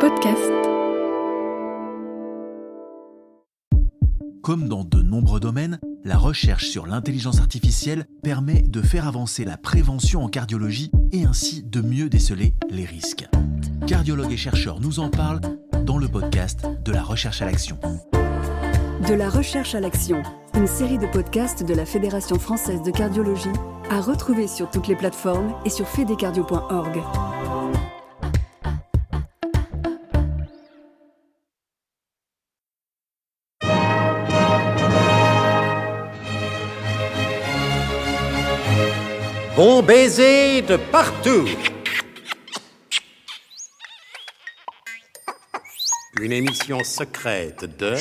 podcast. Comme dans de nombreux domaines, la recherche sur l'intelligence artificielle permet de faire avancer la prévention en cardiologie et ainsi de mieux déceler les risques. Cardiologues et chercheurs nous en parlent dans le podcast De la recherche à l'action. De la recherche à l'action, une série de podcasts de la Fédération française de cardiologie à retrouver sur toutes les plateformes et sur fedecardio.org. Bon baiser de partout. Une émission secrète de...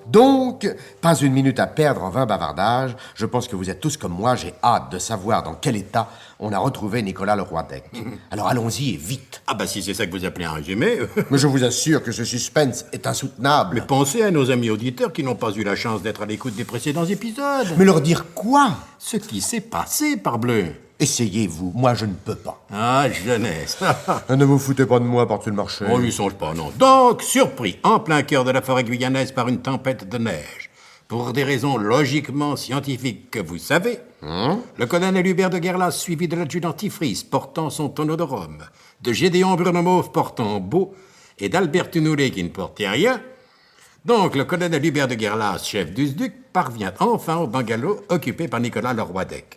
Donc, pas une minute à perdre en vain bavardage. Je pense que vous êtes tous comme moi, j'ai hâte de savoir dans quel état on a retrouvé Nicolas Leroy-Dec. Alors allons-y et vite. Ah bah si c'est ça que vous appelez un résumé... Mais je vous assure que ce suspense est insoutenable. Mais pensez à nos amis auditeurs qui n'ont pas eu la chance d'être à l'écoute des précédents épisodes. Mais leur dire quoi? Ce qui s'est passé, parbleu. Essayez-vous, moi je ne peux pas. Ah, jeunesse. Ne vous foutez pas de moi par-dessus le marché. On lui songe pas, non. Donc, surpris, en plein cœur de la forêt guyanaise par une tempête de neige, pour des raisons logiquement scientifiques que vous savez, le colonel Hubert de Guerlas, suivi de l'adjudant Tifris, portant son tonneau de rhum, de Gédéon Brunomauve portant beau, et d'Albert Tunoulet qui ne portait rien. Donc, le colonel Hubert de Guerlas, chef du SDUC, parvient enfin au bungalow occupé par Nicolas Leroy-Dec.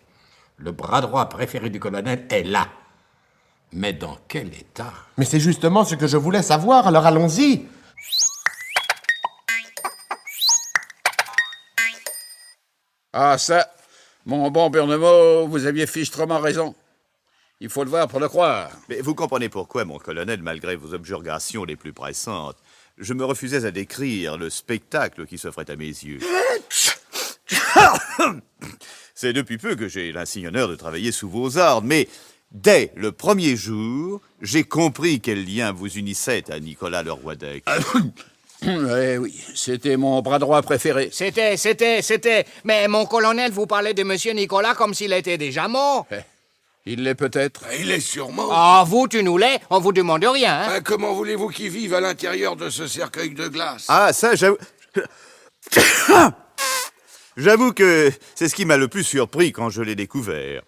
Le bras droit préféré du colonel est là. Mais dans quel état? Mais c'est justement ce que je voulais savoir, alors allons-y. Ah ça, mon bon Burnemont, vous aviez fichtrement raison. Il faut le voir pour le croire. Mais vous comprenez pourquoi, mon colonel, malgré vos objurgations les plus pressantes, je me refusais à décrire le spectacle qui s'offrait à mes yeux. C'est depuis peu que j'ai l'insigne honneur de travailler sous vos ordres, mais dès le premier jour, j'ai compris quel lien vous unissait à Nicolas Leroy-Dec. Oui, c'était mon bras droit préféré. C'était. Mais mon colonel, vous parlez de monsieur Nicolas comme s'il était déjà mort. Il l'est peut-être. Il est sûrement. Ah, vous, tu nous l'es, on vous demande rien, hein. Comment voulez-vous qu'il vive à l'intérieur de ce cercueil de glace? Ah, ça, j'avoue... J'avoue que c'est ce qui m'a le plus surpris quand je l'ai découvert.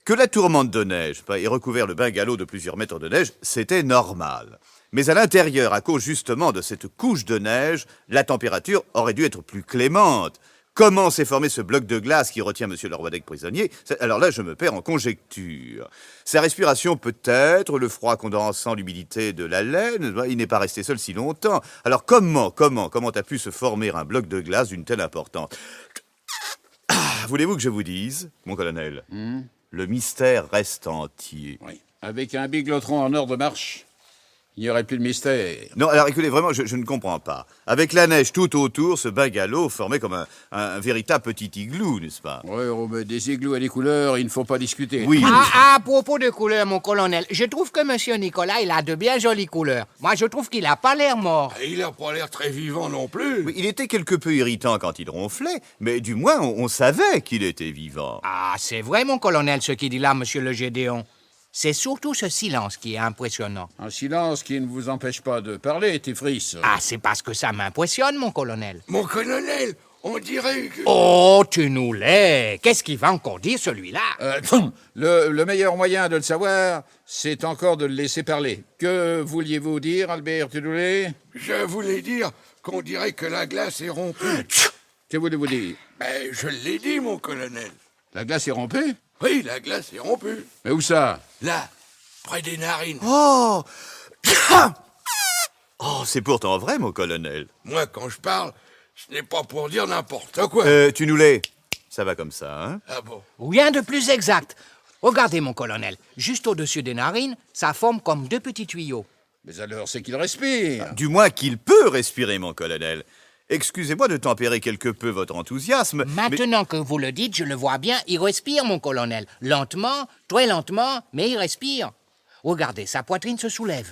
Que la tourmente de neige ait recouvert le bungalow de plusieurs mètres de neige, c'était normal. Mais à l'intérieur, à cause justement de cette couche de neige, la température aurait dû être plus clémente. Comment s'est formé ce bloc de glace qui retient M. Leroy-Dec prisonnier? Alors là, je me perds en conjecture. Sa respiration peut-être, le froid condensant l'humidité de la laine, il n'est pas resté seul si longtemps. Alors comment a pu se former un bloc de glace d'une telle importance? Voulez-vous que je vous dise, mon colonel? Le mystère reste entier. Oui. Avec un biglotron en ordre de marche, il n'y aurait plus de mystère. Non, alors écoutez, vraiment, je ne comprends pas. Avec la neige tout autour, ce bungalow formait comme un véritable petit igloo, n'est-ce pas? Oui, mais des igloos à des couleurs, il ne faut pas discuter. Oui. À propos de couleurs, mon colonel, je trouve que monsieur Nicolas, il a de bien jolies couleurs. Moi, je trouve qu'il a pas l'air mort. Il n'a pas l'air très vivant non plus. Oui, il était quelque peu irritant quand il ronflait, mais du moins, on savait qu'il était vivant. Ah, c'est vrai, mon colonel, ce qu'il dit là, monsieur le Gédéon. C'est surtout ce silence qui est impressionnant. Un silence qui ne vous empêche pas de parler, Tifris. Ah, c'est parce que ça m'impressionne, mon colonel. Mon colonel, on dirait que... Oh, tu nous l'es. Qu'est-ce qu'il va encore dire, celui-là? Le meilleur moyen de le savoir, c'est encore de le laisser parler. Que vouliez-vous dire, Albert Tunoulet? Je voulais dire qu'on dirait que la glace est rompue. Que voulez-vous dire? Je l'ai dit, mon colonel. La glace est rompue? Oui, la glace est rompue. Mais où ça? Là, près des narines. Oh! Oh, c'est pourtant vrai, mon colonel. Moi, quand je parle, ce n'est pas pour dire n'importe quoi. Tunoulet, ça va comme ça, hein? Ah bon? Rien de plus exact. Regardez, mon colonel, juste au-dessus des narines, ça forme comme deux petits tuyaux. Mais alors, c'est qu'il respire. Du moins qu'il peut respirer, mon colonel. Excusez-moi de tempérer quelque peu votre enthousiasme, Maintenant que vous le dites, je le vois bien, il respire, mon colonel. Lentement, très lentement, mais il respire. Regardez, sa poitrine se soulève.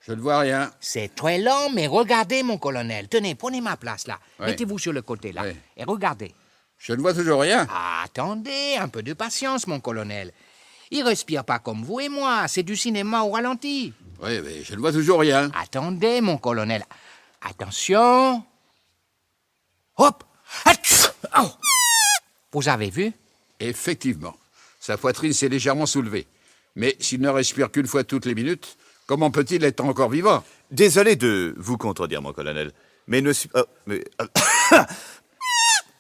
Je ne vois rien. C'est très lent, mais regardez, mon colonel. Tenez, prenez ma place, là. Oui. Mettez-vous sur le côté, là. Oui. Et regardez. Je ne vois toujours rien. Ah, attendez, un peu de patience, mon colonel. Il respire pas comme vous et moi, c'est du cinéma au ralenti. Oui, mais je ne vois toujours rien. Attendez, mon colonel. Attention. Hop. Oh. Vous avez vu? Effectivement, sa poitrine s'est légèrement soulevée. Mais s'il ne respire qu'une fois toutes les minutes, comment peut-il être encore vivant? Désolé de vous contredire, mon colonel, mais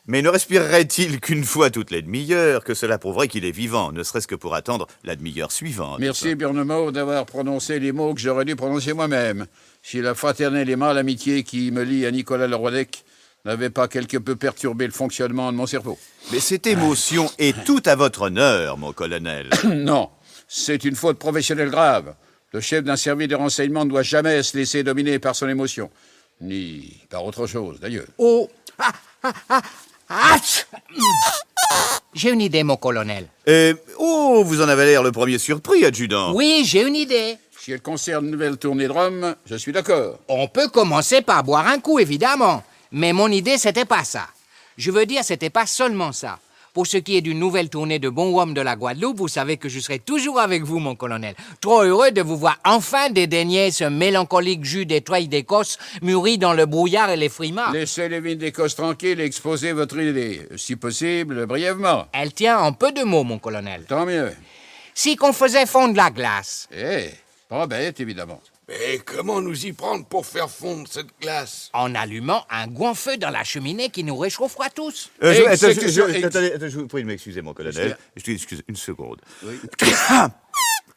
mais ne respirerait-il qu'une fois toutes les demi-heures, que cela prouverait qu'il est vivant, ne serait-ce que pour attendre la demi-heure suivante. Merci, Burnemauve, d'avoir prononcé les mots que j'aurais dû prononcer moi-même. Si la fraternelle et mâle amitié qui me lie à Nicolas Leroidec n'avait pas quelque peu perturbé le fonctionnement de mon cerveau. Mais cette émotion est tout à votre honneur, mon colonel. Non, c'est une faute professionnelle grave. Le chef d'un service de renseignement ne doit jamais se laisser dominer par son émotion. Ni par autre chose, d'ailleurs. Oh. J'ai une idée, mon colonel. Vous en avez l'air le premier surpris, adjudant. Oui, j'ai une idée. Si elle concerne une nouvelle tournée de Rome, je suis d'accord. On peut commencer par boire un coup, évidemment. Mais mon idée, c'était pas ça. Je veux dire, c'était pas seulement ça. Pour ce qui est d'une nouvelle tournée de Bon Homme de la Guadeloupe, vous savez que je serai toujours avec vous, mon colonel. Trop heureux de vous voir enfin dédaigner ce mélancolique jus des Troyes d'Écosse mûri dans le brouillard et les frimas. Laissez les vignes d'Écosse tranquilles et exposez votre idée. Si possible, brièvement. Elle tient en peu de mots, mon colonel. Tant mieux. Si qu'on faisait fondre la glace. Pas bête, évidemment. Mais comment nous y prendre pour faire fondre cette glace? En allumant un feu dans la cheminée qui nous réchauffera tous. Attendez, je vous prie de m'excuser, mon colonel. Excusez une seconde. Oui.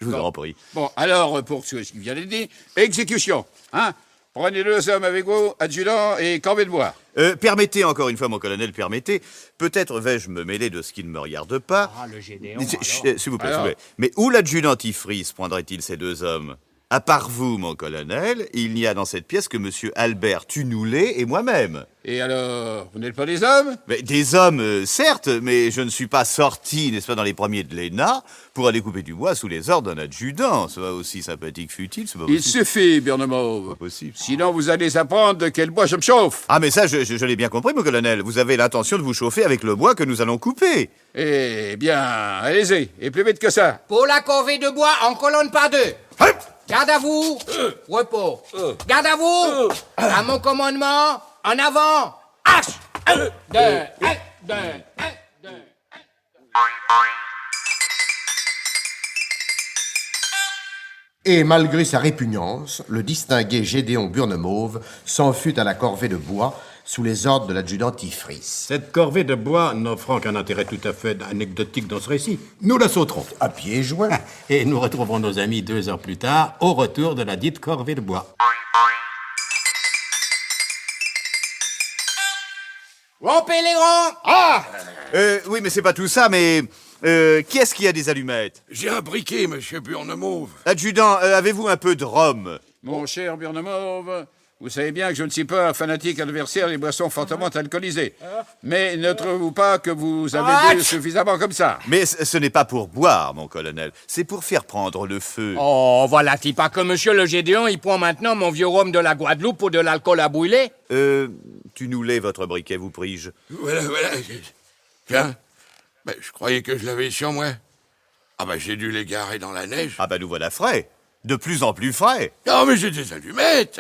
Je vous en prie. Bon, alors, pour ce qui vient d'être dit, exécution. Hein? Prenez 2 hommes avec vous, adjudant et corvée de bois. Permettez, encore une fois, mon colonel, permettez. Peut-être vais-je me mêler de ce qui ne me regarde pas. Ah, le Gédéon, S'il vous plaît, s'il vous plaît. Mais où l'adjudant Tifris prendrait-il ces 2 hommes? À part vous, mon colonel, il n'y a dans cette pièce que monsieur Albert Tunoulet et moi-même. Et alors, vous n'êtes pas des hommes? Mais des hommes, certes, mais je ne suis pas sorti, n'est-ce pas, dans les premiers de l'ENA pour aller couper du bois sous les ordres d'un adjudant. C'est pas aussi sympathique fut-il, c'est pas Il possible. suffit, Burnemauve. Pas possible. Sinon, vous allez apprendre de quel bois je me chauffe. Ah, mais ça, je l'ai bien compris, mon colonel. Vous avez l'intention de vous chauffer avec le bois que nous allons couper. Eh bien, allez-y, et plus vite que ça. Pour la corvée de bois, en colonne par 2. Garde à vous. Repos. Garde à vous. À mon commandement, en avant. Hache. 1, 2, 1, 2, 1, 2. Et malgré sa répugnance, le distingué Gédéon Burnemauve s'en fut à la corvée de bois sous les ordres de l'adjudant Tifris. Cette corvée de bois n'offrant qu'un intérêt tout à fait anecdotique dans ce récit, nous la sauterons. À pieds joints. Et nous retrouverons nos amis 2 heures plus tard, au retour de la dite corvée de bois. Rompez les rangs. Ah. Oui, mais c'est pas tout ça, mais... qui est-ce qui a des allumettes? J'ai un briquet, monsieur Burnemauve. Adjudant, avez-vous un peu de rhum? Mon cher Burnemauve, vous savez bien que je ne suis pas un fanatique adversaire des boissons fortement alcoolisées. Mais ne trouvez-vous pas que vous avez bu suffisamment comme ça? Mais ce n'est pas pour boire, mon colonel. C'est pour faire prendre le feu. Oh, voilà-t-il pas que monsieur le Gédéon, il prend maintenant mon vieux rhum de la Guadeloupe pour de l'alcool à brûler? Tu nous lais votre briquet, vous prie-je? Voilà. Tiens, ben, je croyais que je l'avais sur moi. Ah ben, j'ai dû l'égarer dans la neige. Ah bah nous voilà frais. De plus en plus frais. Non, mais j'ai des allumettes.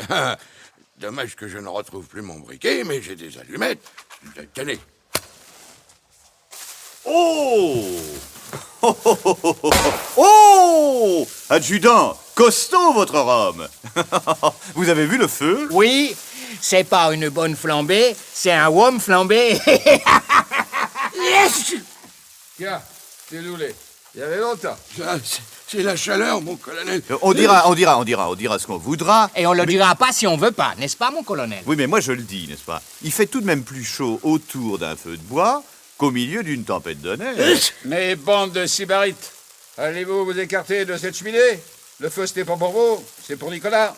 Dommage que je ne retrouve plus mon briquet, mais j'ai des allumettes. Tenez. Oh oh, oh, oh, oh, oh. Oh adjudant, costaud votre rhum. Vous avez vu le feu? Oui, c'est pas une bonne flambée, c'est un rhum flambé. Tiens, désolé. Il y avait longtemps. C'est la chaleur, mon colonel. On dira ce qu'on voudra. Et on le dira pas si on veut pas, n'est-ce pas, mon colonel? Oui, mais moi je le dis, n'est-ce pas? Il fait tout de même plus chaud autour d'un feu de bois qu'au milieu d'une tempête de neige. Mais bande de sybarites, allez-vous vous écarter de cette cheminée? Le feu, c'était pas pour vous, c'est pour Nicolas.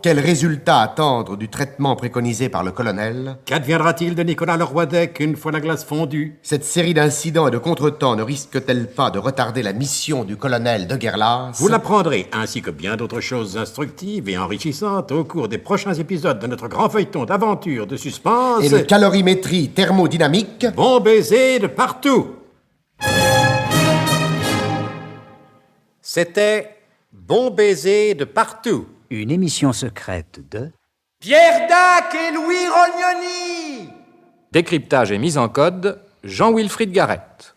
Quel résultat attendre du traitement préconisé par le colonel? Qu'adviendra-t-il de Nicolas Leroydec une fois la glace fondue? Cette série d'incidents et de contretemps ne risque-t-elle pas de retarder la mission du colonel de Guerlas? Vous l'apprendrez, ainsi que bien d'autres choses instructives et enrichissantes au cours des prochains épisodes de notre grand feuilleton d'aventure, de suspense... Et de calorimétrie thermodynamique. Bon baiser de partout! C'était Bon baiser de partout. Une émission secrète de... Pierre Dac et Louis Rognoni. Décryptage et mise en code, Jean-Wilfried Garrett.